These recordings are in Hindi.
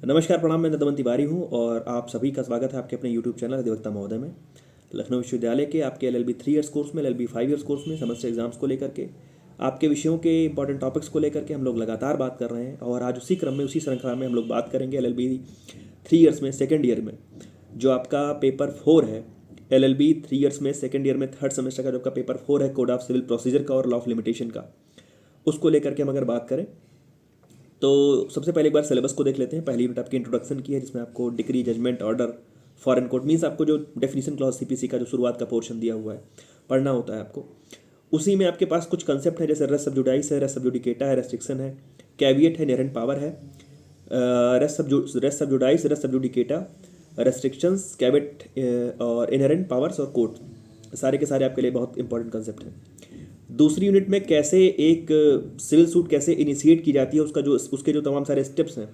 नमस्कार, प्रणाम। मैं दमन तिवारी हूँ और आप सभी का स्वागत है आपके अपने यूट्यूब चैनल अधिवक्ता महोदय में। लखनऊ विश्वविद्यालय के आपके एलएलबी 3 ईयर्स कोर्स में, एलएलबी 5 ईयर्स कोर्स में सेमेस्टर एग्जाम्स को लेकर के, आपके विषयों के इंपॉर्टेंट टॉपिक्स को लेकर के हम लोग लगातार बात कर रहे हैं। और आज उसी क्रम में, उसी श्रृंखला में हम लोग बात करेंगे एलएलबी 3 ईयर्स में सेकेंड ईयर में जो आपका पेपर 4 है। एलएलबी 3 ईयर्स में सेकेंड ईयर में थर्ड सेमेस्टर का जो आपका पेपर 4 है, कोड ऑफ सिविल प्रोसीजर का और लॉ ऑफ लिमिटेशन का, उसको लेकर के हम अगर बात करें तो सबसे पहले एक बार सिलेबस को देख लेते हैं। पहली यूनिट आपकी इंट्रोडक्शन की है, जिसमें आपको decree, judgment, order, foreign court means आपको जो डेफिनेशन क्लॉज सीपीसी का जो शुरुआत का पोर्शन दिया हुआ है पढ़ना होता है आपको। उसी में आपके पास कुछ कंसेप्ट है, जैसे रेस सब जुडाइस है, रेस सब जुडिकेटा है, रेस्ट्रिक्शन है, कैविएट है, इनहेरेंट पावर है, रेस सब जुडाइस, रेस सब जुडिकेटा, रेस्ट्रिक्शंस, कैविएट और इनहेरेंट पावर्स और कोर्ट, सारे के सारे आपके लिए बहुत इंपॉर्टेंट कंसेप्ट हैं। दूसरी यूनिट में कैसे एक सिविल सूट कैसे इनिशिएट की जाती है, उसके जो तमाम सारे स्टेप्स हैं,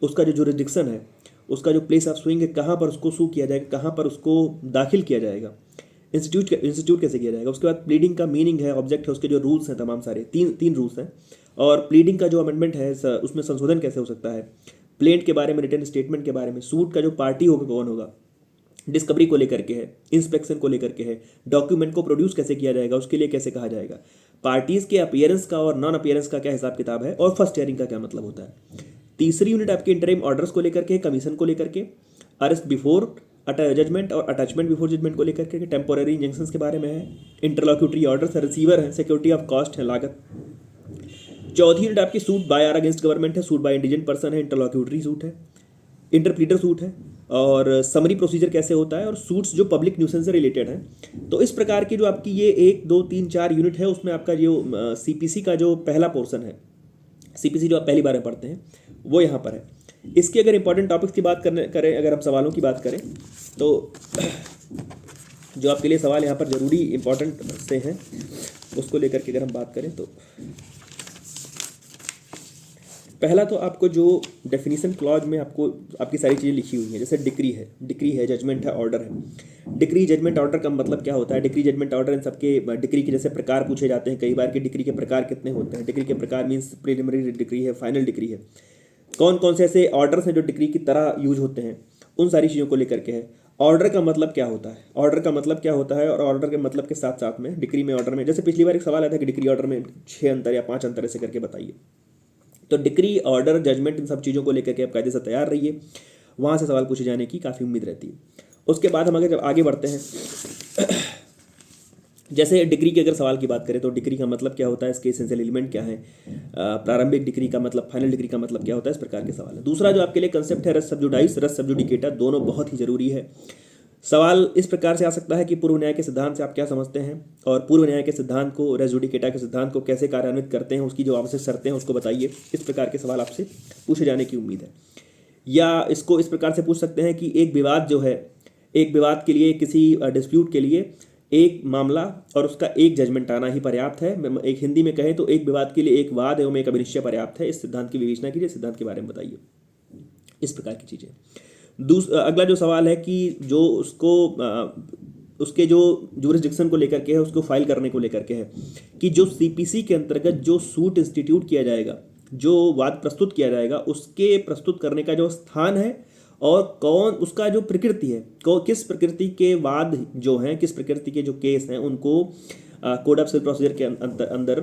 उसका जो जुरिडिक्शन है, उसका जो प्लेस ऑफ सुइंग है, कहाँ पर उसको सू किया जाएगा, कहाँ पर उसको दाखिल किया जाएगा, इंस्टीट्यूट कैसे किया जाएगा। उसके बाद प्लीडिंग का मीनिंग है, ऑब्जेक्ट है, उसके जो रूल्स हैं तमाम सारे, तीन रूल्स हैं। और प्लीडिंग का जो अमेंडमेंट है उसमें संशोधन कैसे हो सकता है, प्लेंट के बारे में, रिटर्न स्टेटमेंट के बारे में, सूट का जो पार्टी होगा कौन होगा, डिस्कवरी को लेकर के है, इंस्पेक्शन को लेकर के है, डॉक्यूमेंट को प्रोड्यूस कैसे किया जाएगा, उसके लिए कैसे कहा जाएगा, पार्टीज के अपीयरेंस का और नॉन अपीयरेंस का क्या हिसाब किताब है, और फर्स्ट हियरिंग का क्या मतलब होता है। तीसरी यूनिट आपके इंटरिम ऑर्डर्स को लेकर के, कमीशन को लेकर के, अरेस्ट बिफोर जजमेंट और अटैचमेंट बिफोर जजमेंट को लेकर के, टेम्पोररी इंजंक्शंस के बारे में है, इंटरलॉक्यूटरी ऑर्डर्स है, रिसीवर है, सिक्योरिटी ऑफ कॉस्ट है, लागत। चौथी यूनिट आपकी suit by or against government है, सूट बाय इंडिजेंट पर्सन है, इंटरलॉक्यूटरी सूट है, इंटरप्रीटर सूट है, और समरी प्रोसीजर कैसे होता है, और सूट्स जो पब्लिक न्यूसेंस से रिलेटेड हैं। तो इस प्रकार की जो आपकी ये 1 2 3 4 यूनिट है, उसमें आपका जो सीपीसी का जो पहला पोर्शन है, सीपीसी जो आप पहली बार में पढ़ते हैं, वो यहाँ पर है। इसके अगर इंपॉर्टेंट टॉपिक्स की बात करें, अगर हम सवालों की बात करें तो जो आपके लिए सवाल यहाँ पर ज़रूरी इंपॉर्टेंट से हैं, उसको लेकर के अगर हम बात करें तो पहला तो आपको जो डेफिनेशन क्लॉज में आपको आपकी सारी चीज़ें लिखी हुई हैं, जैसे डिक्री है, जजमेंट है, ऑर्डर है। डिक्री, जजमेंट, ऑर्डर का मतलब क्या होता है, डिक्री, जजमेंट, ऑर्डर, इन सबके डिक्री के जैसे प्रकार पूछे जाते हैं कई बार कि डिक्री के प्रकार कितने होते हैं। डिक्री के प्रकार मीन्स प्रीलिमिनरी डिक्री है, फाइनल डिक्री है, कौन कौन से ऐसे ऑर्डर्स हैं जो डिक्री की तरह यूज होते हैं, उन सारी चीज़ों को लेकर के है। ऑर्डर का मतलब क्या होता है, ऑर्डर का मतलब क्या होता है, और ऑर्डर के मतलब के साथ साथ में डिक्री में, ऑर्डर में, जैसे पिछली बार एक सवाल आया था कि डिक्री ऑर्डर में 6 अंतर या 5 अंतर ऐसे करके बताइए। तो डिक्री, ऑर्डर, जजमेंट, इन सब चीज़ों को लेकर के आप कायदे से तैयार रहिए, वहाँ से सवाल पूछे जाने की काफ़ी उम्मीद रहती है। उसके बाद हम अगर जब आगे बढ़ते हैं, जैसे डिग्री के अगर सवाल की बात करें तो डिग्री का मतलब क्या होता है, इसके एसेंशियल एलिमेंट क्या है, प्रारंभिक डिग्री का मतलब, फाइनल डिग्री का मतलब क्या होता है, इस प्रकार के सवाल है। दूसरा जो आपके लिए कंसेप्ट है, रेस सब्जुडाइस, रेस सब्जुडिकेटा, दोनों बहुत ही जरूरी है। सवाल इस प्रकार से आ सकता है कि पूर्व न्याय के सिद्धांत से आप क्या समझते हैं, और पूर्व न्याय के सिद्धांत को, रेस जुडिकेटा के सिद्धांत को कैसे कार्यान्वित करते हैं, उसकी जो आवश्यक शर्तें हैं उसको बताइए। इस प्रकार के सवाल आपसे पूछे जाने की उम्मीद है। या इसको इस प्रकार से पूछ सकते हैं कि एक विवाद जो है, एक विवाद के लिए, किसी डिस्प्यूट के लिए एक मामला और उसका एक जजमेंट आना ही पर्याप्त है। एक हिंदी में कहें तो एक विवाद के लिए एक वाद एवं एक अभिनिश्चय पर्याप्त है। इस सिद्धांत की विवेचना कीजिए, सिद्धांत के बारे में बताइए, इस प्रकार की चीज़ें। अगला जो सवाल है कि जो उसके जो जुरिस्डिक्शन को लेकर के है, उसको फाइल करने को लेकर के है, कि जो सीपीसी के अंतर्गत जो सूट इंस्टीट्यूट किया जाएगा, जो वाद प्रस्तुत किया जाएगा, उसके प्रस्तुत करने का जो स्थान है, और कौन उसका जो प्रकृति है, किस प्रकृति के वाद जो हैं, किस प्रकृति के जो केस हैं, उनको कोड ऑफ सिविल प्रोसीजर के अंदर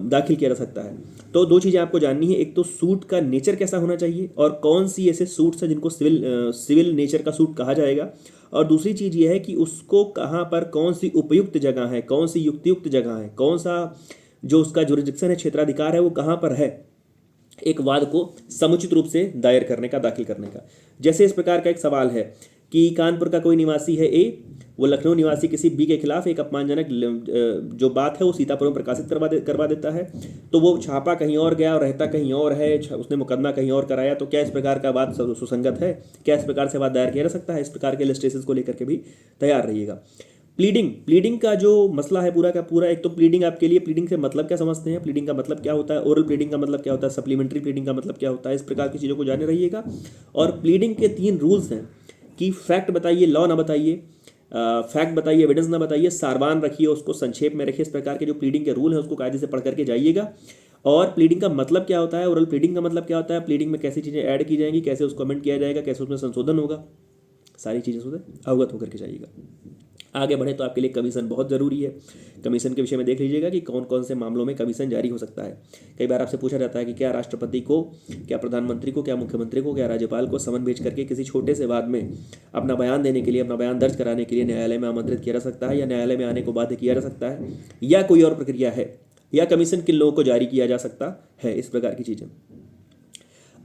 दाखिल किया जा सकता है। तो दो चीज़ें आपको जाननी है, एक तो सूट का नेचर कैसा होना चाहिए, और कौन सी ऐसे सूट्स हैं जिनको सिविल नेचर का सूट कहा जाएगा, और दूसरी चीज़ ये है कि उसको कहाँ पर, कौन सी उपयुक्त जगह है, कौन सी युक्तियुक्त जगह है, कौन सा जो उसका जुरिस्डिक्शन है, क्षेत्राधिकार है, वो कहाँ पर है एक वाद को समुचित रूप से दायर करने का, दाखिल करने का। जैसे इस प्रकार का एक सवाल है कि कानपुर का कोई निवासी है ए, वो लखनऊ निवासी किसी बी के खिलाफ एक अपमानजनक जो बात है वो सीतापुर में प्रकाशित करवा देता है, तो वो छापा कहीं और गया और रहता कहीं और है, उसने मुकदमा कहीं और कराया, तो क्या इस प्रकार का बात सुसंगत है, क्या इस प्रकार से बात दायर किया जा सकता है। इस प्रकार के इलस्ट्रेशन को लेकर के भी तैयार रहिएगा। प्लीडिंग का जो मसला है पूरा का पूरा, एक तो प्लीडिंग आपके लिए, प्लीडिंग से मतलब क्या समझते हैं, प्लीडिंग का मतलब क्या होता है, ओरल प्लीडिंग का मतलब क्या होता है, सप्लीमेंट्री प्लीडिंग का मतलब क्या होता है, इस प्रकार की चीज़ों को जाने रहिएगा। और प्लीडिंग के 3 रूल्स हैं कि फैक्ट बताइए, लॉ ना बताइए, फैक्ट बताइए, एविडेंस ना बताइए, सारवान रखिए, उसको संक्षेप में रखिए। इस प्रकार के जो प्लीडिंग के रूल हैं उसको कायदे से पढ़ करके जाइएगा। और प्लीडिंग का मतलब क्या होता है, ओरल प्लीडिंग का मतलब क्या होता है, प्लीडिंग में कैसी चीज़ें ऐड की जाएंगी, कैसे उसको अमेंड किया जाएगा, कैसे उसमें संशोधन होगा, सारी चीज़ें से अवगत होकर के जाइएगा। आगे बढ़े तो आपके लिए कमीशन बहुत ज़रूरी है। कमीशन के विषय में देख लीजिएगा कि कौन कौन से मामलों में कमीशन जारी हो सकता है। कई बार आपसे पूछा जाता है कि क्या राष्ट्रपति को, क्या प्रधानमंत्री को, क्या मुख्यमंत्री को, क्या राज्यपाल को समन भेज करके किसी छोटे से वाद में अपना बयान देने के लिए, अपना बयान दर्ज कराने के लिए न्यायालय में आमंत्रित किया जा सकता है, या न्यायालय में आने को बाध्य किया जा सकता है, या कोई और प्रक्रिया है, या कमीशन किन लोगों को जारी किया जा सकता है, इस प्रकार की चीज़ें।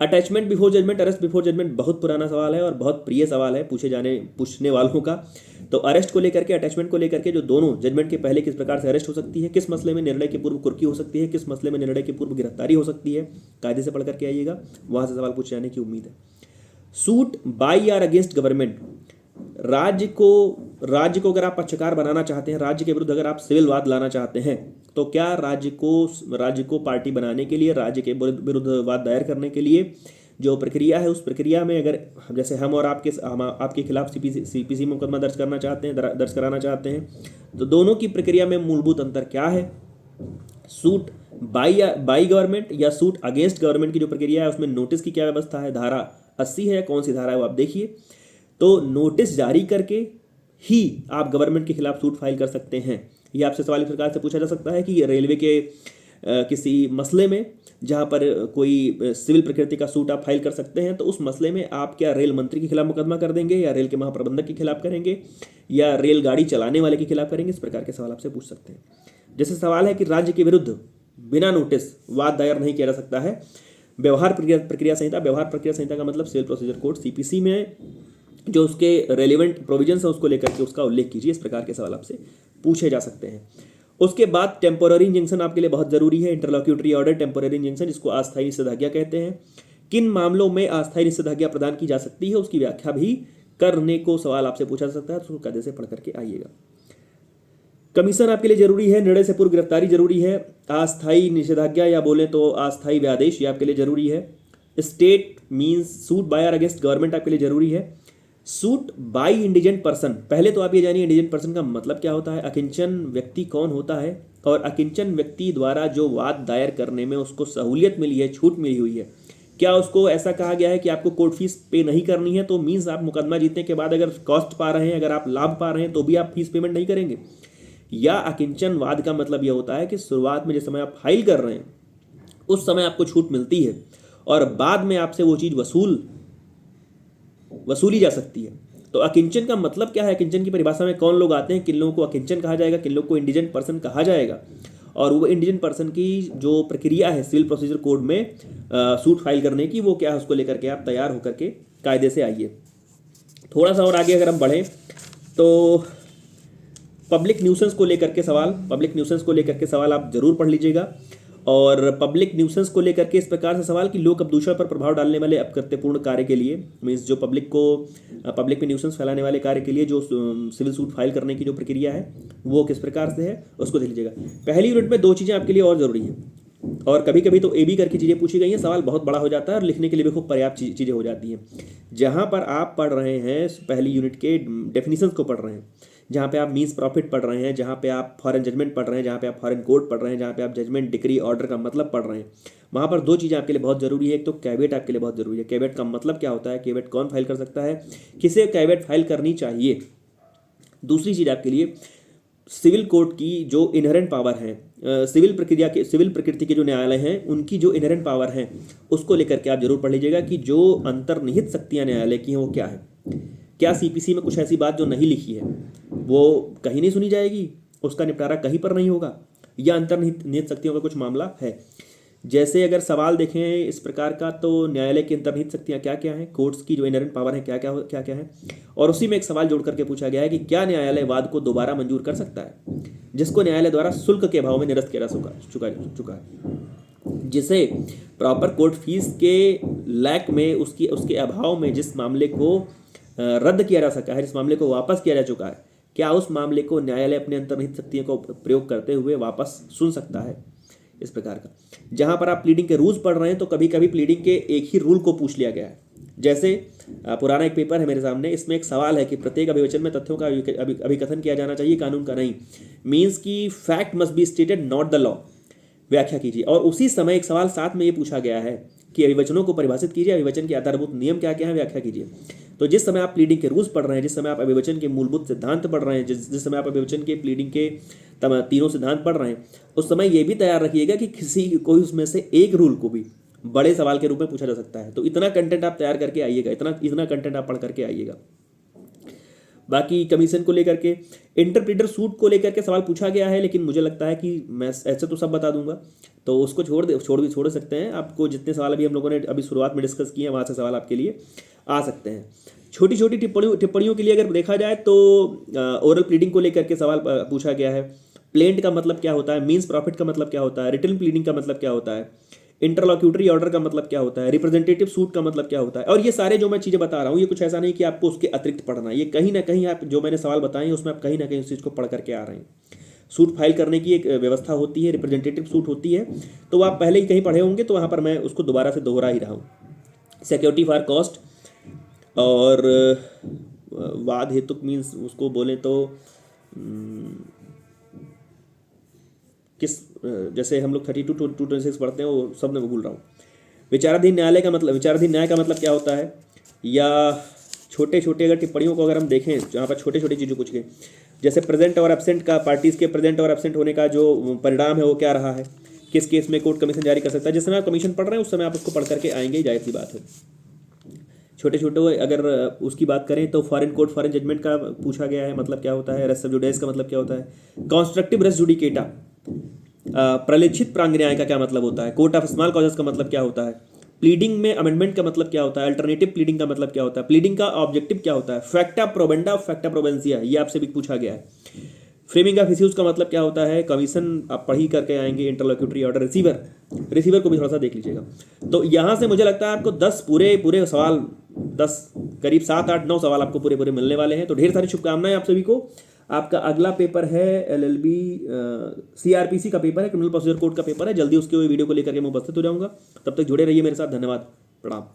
Attachment before judgment, arrest before judgment बहुत पुराना सवाल है और बहुत प्रिय सवाल है पूछने वालों का। तो अरेस्ट को लेकर के, अटैचमेंट को लेकर के, जो दोनों जजमेंट के पहले किस प्रकार से अरेस्ट हो सकती है, किस मसले में निर्णय के पूर्व कुर्की हो सकती है, किस मसले में निर्णय के पूर्व गिरफ्तारी हो सकती है, कायदे से पढ़ करके आइएगा, वहां से सवाल पूछे जाने की उम्मीद है। सूट बाय या अगेंस्ट गवर्नमेंट, राज्य को अगर आप पक्षकार बनाना चाहते हैं, राज्य के विरुद्ध अगर आप सिविल वाद लाना चाहते हैं, तो क्या राज्य को पार्टी बनाने के लिए, राज्य के विरुद्ध वाद दायर करने के लिए जो प्रक्रिया है, उस प्रक्रिया में अगर जैसे हम और आपके खिलाफ सीपीसी में मुकदमा दर्ज कराना चाहते हैं, तो दोनों की प्रक्रिया में मूलभूत अंतर क्या है। सूट बाई गवर्नमेंट या सूट अगेंस्ट गवर्नमेंट की जो प्रक्रिया है, उसमें नोटिस की क्या व्यवस्था है, धारा 80 है या कौन सी धारा है वो आप देखिए। तो नोटिस जारी करके ही आप गवर्नमेंट के खिलाफ सूट फाइल कर सकते हैं। ये आपसे सवाल इस प्रकार से पूछा जा सकता है कि रेलवे के किसी मसले में जहां पर कोई सिविल प्रकृति का सूट आप फाइल कर सकते हैं, तो उस मसले में आप क्या रेल मंत्री के खिलाफ मुकदमा कर देंगे, या रेल के महाप्रबंधक के खिलाफ करेंगे, या रेलगाड़ी चलाने वाले के खिलाफ करेंगे, इस प्रकार के सवाल आपसे पूछ सकते हैं। जैसे सवाल है कि राज्य के विरुद्ध बिना नोटिस वाद दायर नहीं किया जा सकता है। व्यवहार प्रक्रिया संहिता का मतलब सिविल प्रोसीजर कोड, सीपीसी में जो उसके रेलिवेंट प्रोविजंस है उसको लेकर के उसका उल्लेख कीजिए। इस प्रकार के सवाल आपसे पूछे जा सकते हैं। उसके बाद टेम्पोररी इंजंक्शन आपके लिए बहुत जरूरी है। इंटरलॉक्यूटरी ऑर्डर, टेम्पोररी इंजंक्शन, जिसको अस्थायी निषेधाज्ञा कहते हैं। किन मामलों में अस्थायी निषेधाज्ञा प्रदान की जा सकती है, उसकी व्याख्या भी करने को सवाल आपसे पूछा जा सकता है, तो कायदे से पढ़ करके आइएगा। कमीशन आपके लिए जरूरी है। निर्णय से पूर्व गिरफ्तारी जरूरी है। अस्थायी निषेधाज्ञा या बोले तो अस्थायी व्यादेश, ये आपके लिए जरूरी है। स्टेट मीन्स सूट बाय और अगेंस्ट गवर्नमेंट आपके लिए जरूरी है। सूट बाय इंडिजेंट पर्सन, पहले तो आप ये जानिए इंडिजेंट पर्सन का मतलब क्या होता है, अकिंचन व्यक्ति कौन होता है, और अकिंचन व्यक्ति द्वारा जो वाद दायर करने में उसको सहूलियत मिली है, छूट मिली हुई है, क्या उसको ऐसा कहा गया है कि आपको कोर्ट फीस पे नहीं करनी है, तो मीन्स आप मुकदमा जीतने के बाद अगर कॉस्ट पा रहे हैं, अगर आप लाभ पा रहे हैं, तो भी आप फीस पेमेंट नहीं करेंगे। या अकिंचन वाद का मतलब यह होता है कि शुरुआत में जिस समय आप फाइल कर रहे हैं उस समय आपको छूट मिलती है और बाद में आपसे वो चीज़ वसूली जा सकती है। तो अकिंचन का मतलब क्या है, अकिंचन की परिभाषा में कौन लोग आते हैं, किन लोगों को अकिंचन कहा जाएगा, किन लोगों को इंडिजेंट पर्सन कहा जाएगा, और वो इंडिजेंट पर्सन की जो प्रक्रिया है सिविल प्रोसीजर कोड में सूट फाइल करने की, वो क्या है, उसको लेकर के आप तैयार होकर के कायदे से आइए। थोड़ा सा और आगे अगर हम बढ़ें तो पब्लिक न्यूसेंस को लेकर के सवाल आप जरूर पढ़ लीजिएगा। और पब्लिक न्यूसेंस को लेकर के इस प्रकार से सवाल कि लोक प्रदूषण पर प्रभाव डालने वाले अपकृत्यपूर्ण कार्य के लिए, मीन्स जो पब्लिक में न्यूसेंस फैलाने वाले कार्य के लिए जो सिविल सूट फाइल करने की जो प्रक्रिया है वो किस प्रकार से है, उसको देख लीजिएगा। पहली यूनिट में 2 चीज़ें आपके लिए और जरूरी हैं, और कभी कभी तो AB करके चीज़ें पूछी गई हैं, सवाल बहुत बड़ा हो जाता है और लिखने के लिए भी खूब पर्याप्त चीज़ें हो जाती हैं। जहाँ पर आप पढ़ रहे हैं पहली यूनिट के डेफिनेशंस को पढ़ रहे हैं, जहाँ पे आप मीन्स प्रॉफिट पढ़ रहे हैं, जहाँ पे आप फॉरेन जजमेंट पढ़ रहे हैं, जहाँ पे आप फॉरेन कोर्ट पढ़ रहे हैं, जहाँ पे आप जजमेंट डिक्री ऑर्डर का मतलब पढ़ रहे हैं, वहाँ पर 2 चीज़ें आपके लिए बहुत जरूरी है। एक तो कैवेट आपके लिए बहुत जरूरी है। कैवेट का मतलब क्या होता है, कैवेट कौन फाइल कर सकता है, किसे कैवेट फाइल करनी चाहिए। दूसरी चीज़ आपके लिए सिविल कोर्ट की जो इनहेरेंट पावर है, सिविल प्रकृति के जो न्यायालय हैं उनकी जो इनहेरेंट पावर है उसको लेकर के आप जरूर पढ़ लीजिएगा कि जो अंतर्निहित शक्तियाँ न्यायालय की हैं वो क्या है। क्या सीपीसी में कुछ ऐसी बात जो नहीं लिखी है वो कहीं नहीं सुनी जाएगी, उसका निपटारा कहीं पर नहीं होगा, या अंतर्निहित शक्तियों का कुछ मामला है। जैसे अगर सवाल देखें इस प्रकार का, तो न्यायालय की अंतर्निहित शक्तियाँ क्या क्या हैं, कोर्ट्स की जो इनहेरेंट पावर है क्या क्या है, और उसी में एक सवाल जोड़ करके पूछा गया है कि क्या न्यायालय वाद को दोबारा मंजूर कर सकता है जिसको न्यायालय द्वारा शुल्क के अभाव में निरस्त किया जा चुका है, जिसे प्रॉपर कोर्ट फीस के लैक में उसके अभाव में जिस मामले को रद्द किया जा सका है, जिस मामले को वापस किया जा चुका है, क्या उस मामले को न्यायालय अपने अंतर्निहित शक्तियों को प्रयोग करते हुए वापस सुन सकता है। इस प्रकार का जहां पर आप प्लीडिंग के रूल्स पढ़ रहे हैं तो कभी कभी प्लीडिंग के एक ही रूल को पूछ लिया गया है। जैसे पुराना एक पेपर है मेरे सामने, इसमें एक सवाल है कि प्रत्येक अभिवचन में तथ्यों का अभिकथन किया जाना चाहिए, कानून का नहीं। मीन्स की fact must be stated not the law. व्याख्या कीजिए। और उसी समय एक सवाल 7 में ये पूछा गया है कि अभिवचनों को परिभाषित कीजिए, अभिवचन के आधारभूत नियम क्या क्या है, व्याख्या कीजिए। तो जिस समय आप प्लीडिंग के रूल्स पढ़ रहे हैं, जिस समय आप अभिवचन के मूलभूत सिद्धांत पढ़ रहे हैं, जिस समय आप अभिवचन के प्लीडिंग के तीनों सिद्धांत पढ़ रहे हैं, उस समय ये भी तैयार रखिएगा कि कोई उसमें से एक रूल को भी बड़े सवाल के रूप में पूछा जा सकता है। तो इतना कंटेंट आप तैयार करके आइएगा, इतना कंटेंट आप पढ़ करके आइएगा। बाकी कमीशन को लेकर के, इंटरप्रीटर सूट को लेकर के सवाल पूछा गया है, लेकिन मुझे लगता है कि मैं ऐसे तो सब बता दूंगा, तो उसको छोड़ सकते हैं। आपको जितने सवाल अभी हम लोगों ने अभी शुरुआत में डिस्कस किए हैं, वहाँ से सवाल आपके लिए आ सकते हैं। छोटी छोटी टिप्पणियों के लिए अगर देखा जाए तो ओरल प्लीडिंग को लेकर के सवाल पूछा गया है। प्लेंट का मतलब क्या होता है, मीन्स प्रॉफिट का मतलब क्या होता है, रिटन प्लीडिंग का मतलब क्या होता है, इंटरलॉक्यूटरी ऑर्डर का मतलब क्या होता है, रिप्रेजेंटेटिव सूट का मतलब क्या होता है। और ये सारे जो मैं चीज़ें बता रहा हूँ, ये कुछ ऐसा नहीं कि आपको उसके अतिरिक्त पढ़ना है, ये कहीं ना कहीं आप जो मैंने सवाल बताए हैं उसमें आप कहीं ना कहीं उस चीज़ को पढ़ करके आ रहे हैं। सूट फाइल करने की एक व्यवस्था होती है, रिप्रेजेंटेटिव सूट होती है, तो आप पहले ही कहीं पढ़े होंगे, तो वहाँ पर मैं उसको दोबारा से दोहरा ही रहा हूँ। सिक्योरिटी फॉर कॉस्ट और वाद हेतुक मीन्स उसको बोले तो किस, जैसे हम लोग 32 to 226 पढ़ते हैं, वो सब मैं भूल रहा हूँ। विचाराधीन न्याय का मतलब क्या होता है, या छोटे छोटे अगर टिप्पणियों को अगर हम देखें जहाँ पर छोटे छोटी चीज़ों पूछ गए, जैसे प्रेजेंट और एब्सेंट का, पार्टीज के प्रेजेंट और एब्सेंट होने का जो परिणाम है वो क्या रहा है, किस केस में कोर्ट कमीशन जारी कर सकता है। जिस समय आप कमीशन पढ़ रहे हैं उस समय आप उसको पढ़ करके आएंगे, जाहिर सी बात है। छोटे छोटे अगर उसकी बात करें तो फॉरेन कोर्ट फॉरेन जजमेंट का पूछा गया है, मतलब क्या होता है, रेस जुडिस का मतलब क्या होता है, कॉन्स्ट्रक्टिव रेस जुडिकेटा, प्रलिखित प्रांग न्याय का क्या मतलब होता है, कोर्ट ऑफ स्मॉल कॉजेस का मतलब क्या होता है, प्लीडिंग में अमेंडमेंट का मतलब क्या होता है, अल्टरनेटिव प्लीडिंग का मतलब क्या होता है, प्लीडिंग का ऑब्जेक्टिव क्या होता है, फैक्टा प्रोबेंडा फैक्टा प्रोबेंसिया, ये आपसे भी पूछा गया है। फ्रेमिंग ऑफ इश्यूज का मतलब क्या होता है, कमीशन आप पढ़ ही करके आएंगे, इंटरलॉक्यूटरी ऑर्डर, रिसीवर को भी थोड़ा सा देख लीजिएगा। तो यहाँ से मुझे लगता है आपको 10 पूरे सवाल, 10 करीब 7 8 9 सवाल आपको पूरे मिलने वाले हैं। तो ढेर सारी शुभकामनाएं आप सभी को। आपका अगला पेपर है LLB CRPC का पेपर है, क्रिमिनल प्रोसीजर कोड का पेपर है। जल्दी उसके वीडियो को लेकर के मैं उपस्थित हो जाऊंगा। तब तक जुड़े रहिए मेरे साथ। धन्यवाद, प्रणाम।